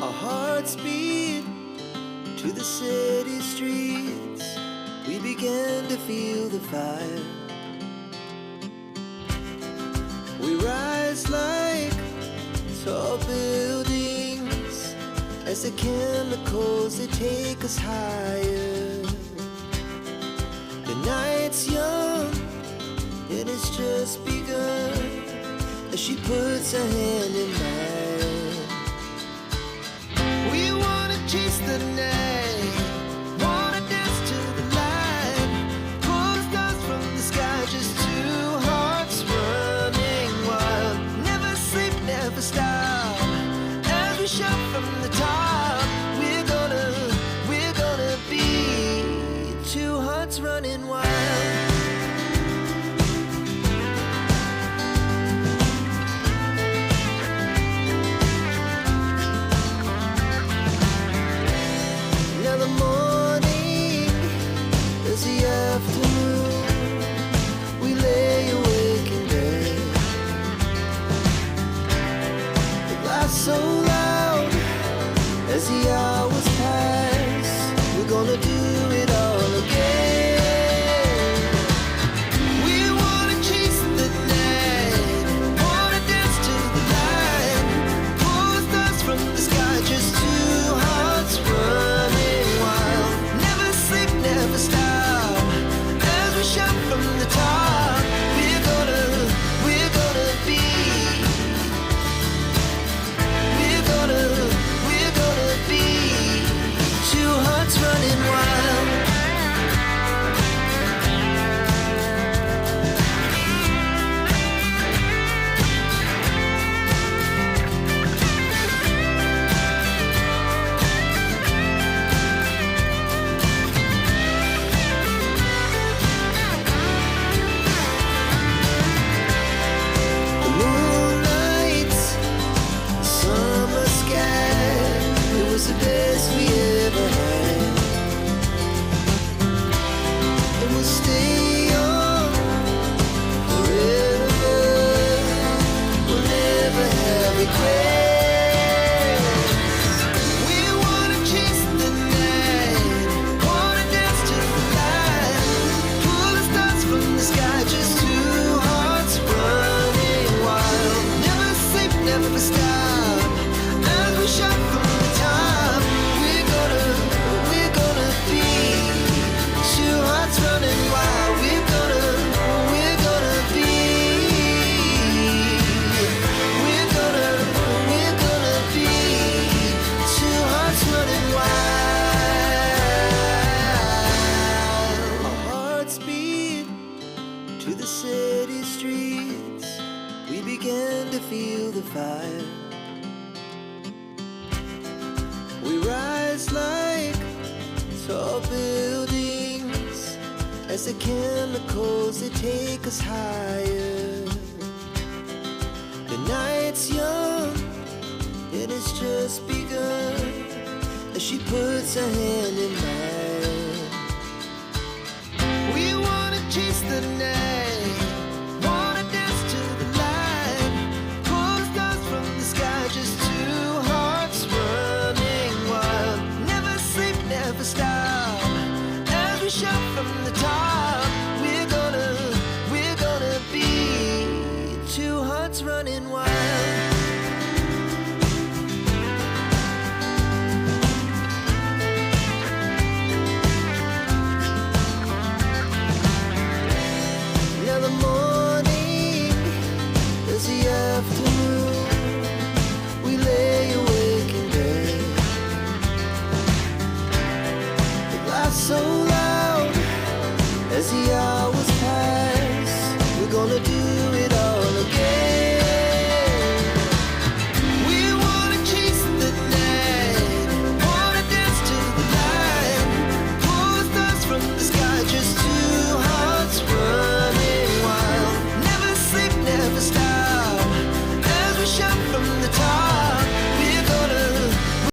Our hearts beat to the city streets. We began to feel the fire. We rise like tall buildings as the chemicals, they take us higher. The night's young and it's just begun as she puts her hand in mine. We wanna chase the night, wanna dance to the light, pull the stars from the sky, just two hearts running wild. Never sleep, never stop, as we shout from the top. We're gonna be two hearts running wild. The morning is the afternoon. We lay awake in bed. The laughs so loud as the hours pass. We're gonna do it all again. We wanna chase the night, wanna dance to the light, pull the stars from the sky, just two hearts running. Never stop, as we shout from the top. We're gonna be, we're gonna be two hearts running wild. The best we ever had, and we'll stay on forever. We'll never have regrets. We wanna chase the night, wanna dance to the light, pull the stars from the sky, just two hearts running wild. Never sleep, never stop, as we shout from the top. Running wild, we're gonna be, we're gonna be two hearts running wild. Our hearts beat to the city streets. We began to feel the fire. We rise like tall buildings as the chemicals, they take us higher. The night's young and it's just begun as she puts her hand in mine. We wanna chase the night, wanna dance to the light, pull the stars from the sky, just two hearts running wild. Never sleep, never stop, as we shout from the top. We're gonna be two hearts running wild. Now the morning is the afternoon. We lay awake in bed. The laughs so loud as the hours pass. We're gonna do it